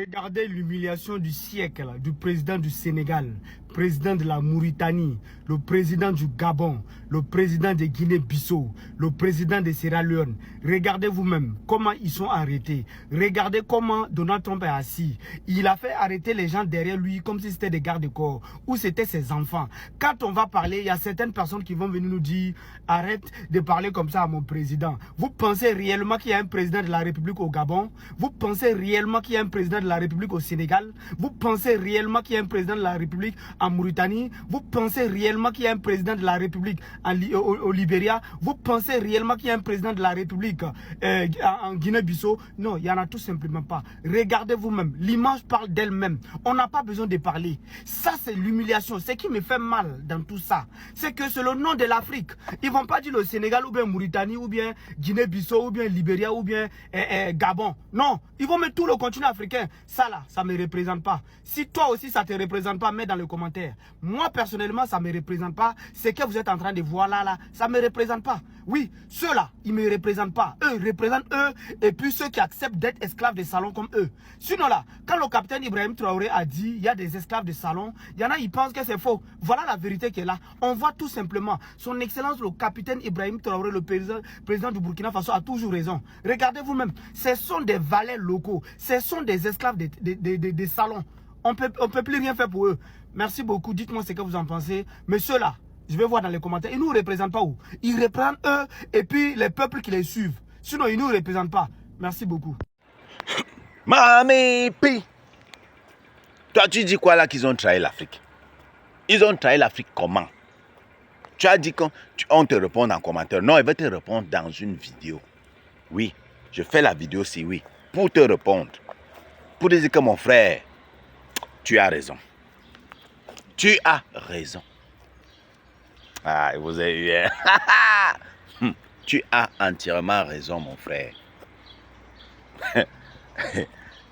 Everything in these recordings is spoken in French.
Regardez l'humiliation du siècle du président du Sénégal, président de la Mauritanie, le président du Gabon, le président de Guinée-Bissau, le président de Sierra Leone. Regardez vous-même comment ils sont arrêtés. Regardez comment Donald Trump est assis. Il a fait arrêter les gens derrière lui comme si c'était des gardes-corps ou c'était ses enfants. Quand on va parler, il y a certaines personnes qui vont venir nous dire « Arrête de parler comme ça à mon président ». Vous pensez réellement qu'il y a un président de la République au Gabon? Vous pensez réellement qu'il y a un président de la République au Sénégal? Vous pensez réellement qu'il y a un président de la République en Mauritanie? Vous pensez réellement qu'il y a un président de la République au Libéria? Vous pensez réellement qu'il y a un président de la République en Guinée-Bissau? Non, il n'y en a tout simplement pas. Regardez vous-même, l'image parle d'elle-même. On n'a pas besoin de parler. Ça, c'est l'humiliation. Ce qui me fait mal dans tout ça, c'est que c'est le nom de l'Afrique. Ils ne vont pas dire le Sénégal ou bien Mauritanie ou bien Guinée-Bissau ou bien Libéria ou bien Gabon. Non, ils vont mettre tout le continent africain. Ça là, ça ne me représente pas. Si toi aussi ça ne te représente pas, mets dans les commentaires. Moi personnellement, ça ne me représente pas. Ce que vous êtes en train de voir là, ça ne me représente pas. Oui, ceux-là, ils ne me représentent pas. Eux, ils représentent eux et puis ceux qui acceptent d'être esclaves de salon comme eux. Sinon là, quand le capitaine Ibrahim Traoré a dit il y a des esclaves de salon, il y en a, ils pensent que c'est faux. Voilà la vérité qui est là. On voit tout simplement, son excellence le capitaine Ibrahim Traoré, le président du Burkina Faso a toujours raison. Regardez vous-même, ce sont des valets locaux, ce sont des esclaves de salon. On ne peut plus rien faire pour eux. Merci beaucoup, dites-moi ce que vous en pensez. Mais ceux-là, je vais voir dans les commentaires, ils ne nous représentent pas où? Ils représentent eux et puis les peuples qui les suivent. Sinon, ils ne nous représentent pas. Merci beaucoup. Mamie P. Toi, tu dis quoi là qu'ils ont trahi l'Afrique? Ils ont trahi l'Afrique comment? Tu as dit qu'on te répond en commentaire. Non, il va te répondre dans une vidéo. Oui, je fais la vidéo si oui, pour te répondre. Pour dire que mon frère, tu as raison. Tu as raison. Ah, vous avez eu. Hein? Tu as entièrement raison, mon frère.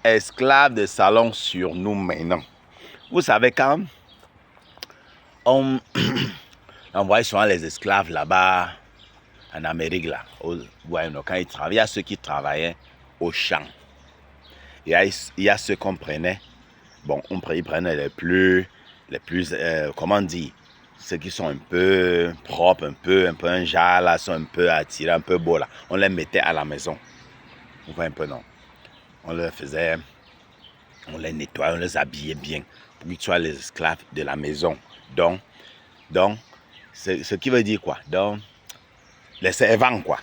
Esclaves de salon sur nous maintenant. Vous savez quand on voyait souvent les esclaves là-bas en Amérique là, quand ils travaillaient, il y a ceux qui travaillaient au champ. Il y a ceux qu'on prenait. Bon, ils prenaient les plus comment dire, ceux qui sont un peu propres, un peu un genre là, sont un peu attirés, un peu beaux là. On les mettait à la maison. Vous voyez un peu, non? On les faisait, on les nettoyait, on les habillait bien pour qu'ils soient les esclaves de la maison. Donc, ce qui veut dire quoi? Donc, les servants, quoi.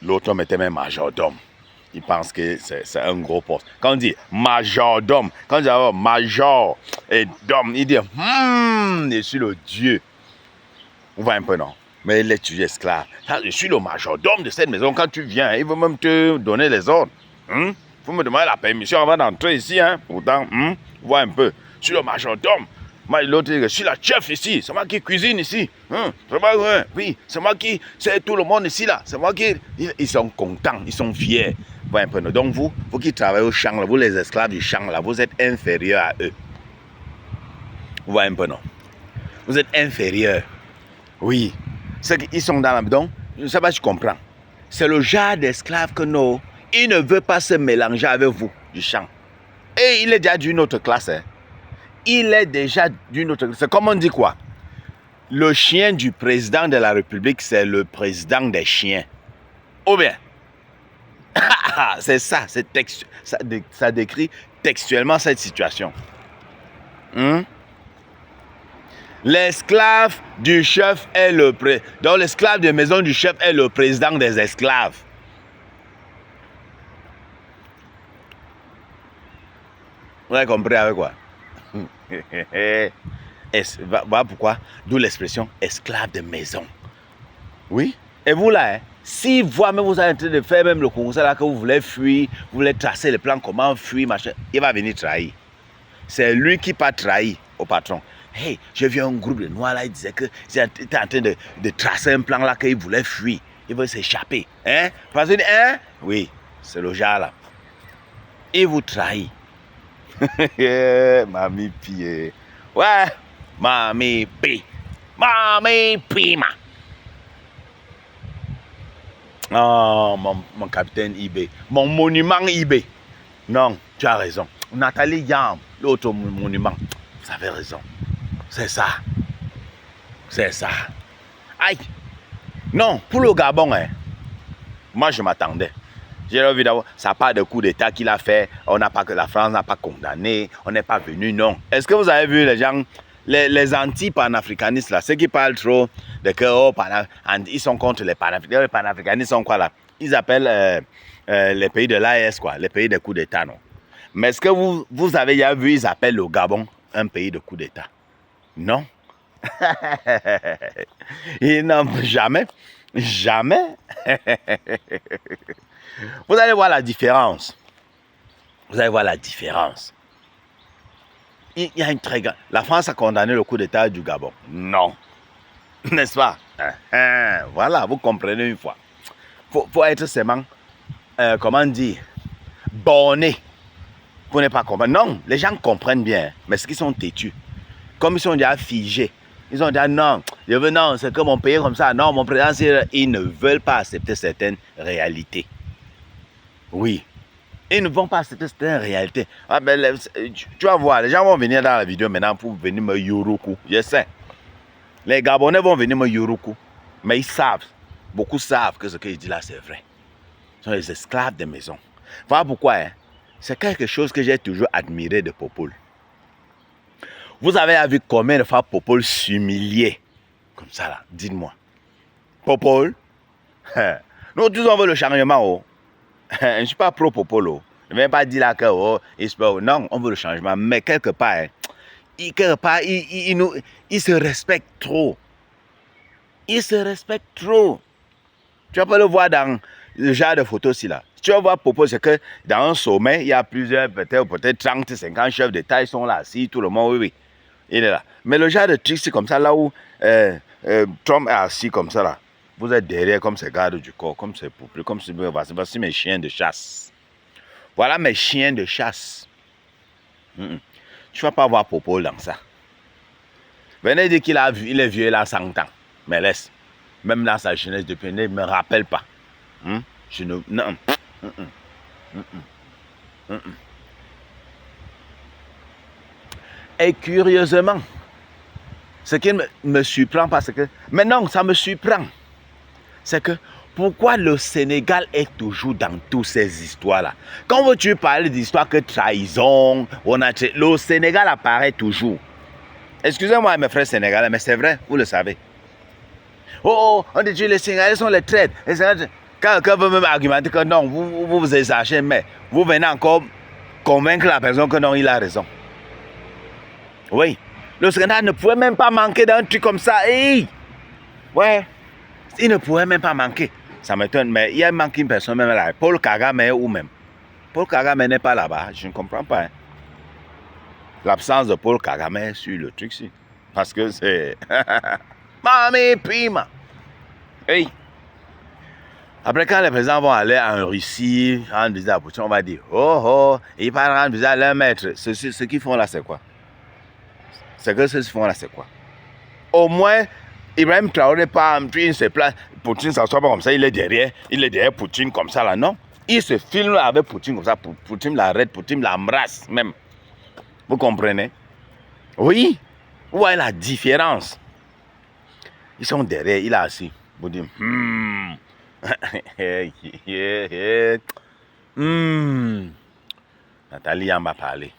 L'autre mettait même majordome. Il pense que c'est un gros poste. Quand on dit majordome, quand on dit major et d'homme, il dit je suis le Dieu. On voit un peu, non? Mais il est tué esclave. Je suis le majordome de cette maison. Quand tu viens, il veut même te donner les ordres. Il faut me demander la permission avant d'entrer ici. Pourtant, vois un peu. Je suis le majordome. Moi, l'autre dit, je suis la chef ici. C'est moi qui cuisine ici. C'est moi, oui, c'est moi qui... C'est tout le monde ici, là. C'est moi qui... Ils sont contents, ils sont fiers. Un peu. Donc, vous qui travaillez au champ, là, vous les esclaves du champ, là, vous êtes inférieurs à eux. Vous voyez un peu, non? Vous êtes inférieurs. Oui. Ils sont dans la... Donc, je ne sais pas si tu comprends. C'est le genre d'esclave que nous... Il ne veut pas se mélanger avec vous, du champ. Et il est déjà d'une autre classe. Il est déjà d'une autre classe. C'est comme on dit quoi? Le chien du président de la République, c'est le président des chiens. Ou bien? C'est ça, ça décrit textuellement cette situation. L'esclave du chef est le président. Donc l'esclave de maison du chef est le président des esclaves. Vous avez compris avec quoi? Voilà pourquoi, d'où l'expression esclave de maison. Oui. Et vous là, si vous-même vous êtes en train de faire même le concours là que vous voulez fuir, vous voulez tracer le plan comment fuir, machin, il va venir trahir. C'est lui qui pas trahi au patron. Hey, j'ai vu un groupe de noirs là, il disait que était en train de tracer un plan là qu'il voulait fuir. Il veut s'échapper. Hein? Parce que, hein? Oui, c'est le genre là. Il vous trahit. Mamie P. Ouais, Mamie P. Mamie P, ma. Oh, mon capitaine IB. Mon monument IB. Non, tu as raison. Nathalie Yam, l'autre monument, vous avez raison. C'est ça. C'est ça. Aïe. Non, pour le Gabon, hein, moi je m'attendais. J'ai vu d'abord, ça part de coup d'État qu'il a fait. On n'a pas que la France n'a pas condamné. On n'est pas venu, non. Est-ce que vous avez vu les gens, les anti-panafricanistes là, ceux qui parlent trop de que ils sont contre les panafricanistes. Les panafricanistes sont quoi là? Ils appellent les pays de l'AES quoi, les pays de coup d'État, non. Mais est-ce que vous avez déjà vu, ils appellent le Gabon un pays de coup d'État? Non. Et non, jamais. Jamais. Vous allez voir la différence. Vous allez voir la différence. Il y a une très grande... La France a condamné le coup d'État du Gabon. Non. N'est-ce pas? Voilà, vous comprenez une fois. Faut être seulement, comment dire, borné pour ne pas comprendre. Non, les gens comprennent bien, mais ce qu'ils sont têtus. Comme ils sont déjà figés. Ils ont dit non, je veux non, c'est que mon pays comme ça. Non, mon président, ils ne veulent pas accepter certaines réalités. Oui. Ils ne vont pas accepter certaines réalités. Ah ben, tu vas voir, les gens vont venir dans la vidéo maintenant pour venir me yuruku. Je sais. Les Gabonais vont venir me yuruku. Mais ils savent, beaucoup savent que ce que je dis là, c'est vrai. Ce sont les esclaves des maisons. Voilà pourquoi, hein, c'est quelque chose que j'ai toujours admiré de Popol. Vous avez vu combien de fois Popol s'humilier comme ça là, dites-moi. Popol, nous tous on veut le changement. Oh. Je ne suis pas pro Popol. Oh. Je ne vais pas dire là que oh, non, on veut le changement. Mais quelque part, il se respecte trop. Il se respecte trop. Tu vas pas le voir dans le genre de photos ci là. Tu vas voir Popol, c'est que dans un sommet, il y a plusieurs, peut-être 30, 50 chefs d'État, ils sont là, assis, tout le monde, oui. Il est là. Mais le genre de truc, c'est comme ça, là où Trump est assis comme ça, là. Vous êtes derrière comme ces gardes du corps, comme ces poupées, comme ces... Voici mes chiens de chasse. Voilà mes chiens de chasse. Tu ne vas pas voir Popol dans ça. Venez dire qu'il est vieux, il a 100 ans. Mais laisse. Même dans sa jeunesse depuis, il ne me rappelle pas. Je ne... Non. Et curieusement, ce qui me surprend, parce que... Mais non, ça me surprend. C'est que pourquoi le Sénégal est toujours dans toutes ces histoires-là? Quand veux-tu parler d'histoires que trahison, le Sénégal apparaît toujours. Excusez-moi mes frères sénégalais, mais c'est vrai, vous le savez. Oh, on dit que les Sénégalais sont les traîtres. Quand quelqu'un veut même argumenter que non, vous exagérez, mais vous venez encore convaincre la personne que non, il a raison. Oui, le Sénégal ne pouvait même pas manquer d'un truc comme ça. Hey! Ouais, il ne pouvait même pas manquer. Ça m'étonne, mais il y a manqué une personne même là. Paul Kagame ou même. Paul Kagame n'est pas là-bas, je ne comprends pas. Hein. L'absence de Paul Kagame sur le truc-ci. Parce que c'est... Mami Pima. Hey! Après, quand les présidents vont aller en Russie, en disant à Poutine, on va dire, oh, ils parlent en disant à leur maître. Ce qu'ils font là, c'est quoi? C'est que ceux qui font là, c'est quoi? Au moins, Ibrahim Traoré pas il se place, Poutine s'assoit pas comme ça, il est derrière Poutine comme ça là, non? Il se filme avec Poutine comme ça, Poutine l'arrête, Poutine l'embrasse même. Vous comprenez? Oui, vous voyez la différence. Ils sont derrière, il est assis. Vous dites, Nathalie en m'a parlé.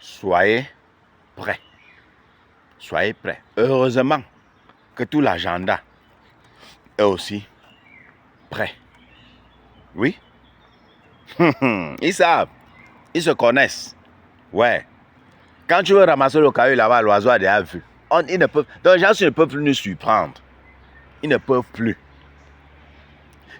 Soyez prêts. Soyez prêts. Heureusement que tout l'agenda est aussi prêt. Oui. Ils savent. Ils se connaissent. Ouais. Quand tu veux ramasser le caillou là-bas, l'oiseau a déjà vu. Ils ne peuvent, donc les gens ne peuvent plus nous surprendre. Ils ne peuvent plus.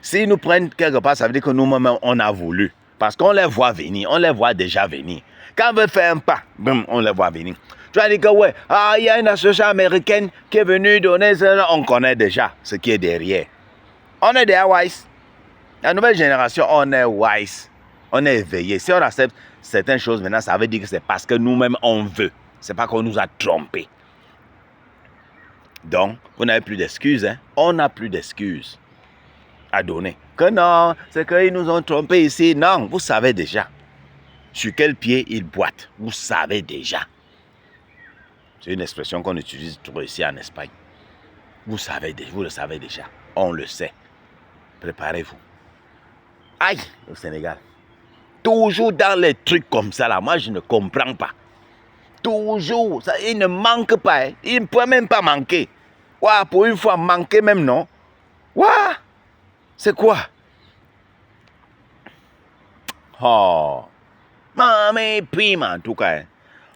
S'ils nous prennent quelque part, ça veut dire que nous-mêmes, on a voulu. Parce qu'on les voit venir, on les voit déjà venir. Quand on veut faire un pas, boum, on les voit venir. Tu vas dire que ouais, il y a une association américaine qui est venue donner ça. On connaît déjà ce qui est derrière. On est déjà wise. La nouvelle génération, on est wise. On est éveillé. Si on accepte certaines choses maintenant, ça veut dire que c'est parce que nous-mêmes, on veut. C'est pas qu'on nous a trompés. Donc, vous n'avez plus d'excuses. Hein? On n'a plus d'excuses à donner. Que non, c'est qu'ils nous ont trompés ici. Non, vous savez déjà. sur quel pied il boite. Vous savez déjà. C'est une expression qu'on utilise trop ici en Espagne. Vous le savez déjà. On le sait. Préparez-vous. Aïe, au Sénégal. Toujours dans les trucs comme ça, là, moi, je ne comprends pas. Toujours. Ça, il ne manque pas. Hein. Il ne peut même pas manquer. Ouah, pour une fois, manquer même, non? Ouah, c'est quoi? Oh. Mais puis, en tout cas, hein,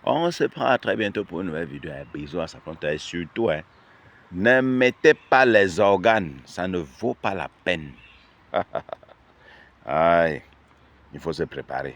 on se prend à très bientôt pour une nouvelle vidéo. Hein. Bisous à sa compte. Et surtout, hein, ne mettez pas les organes. Ça ne vaut pas la peine. Aïe, il faut se préparer.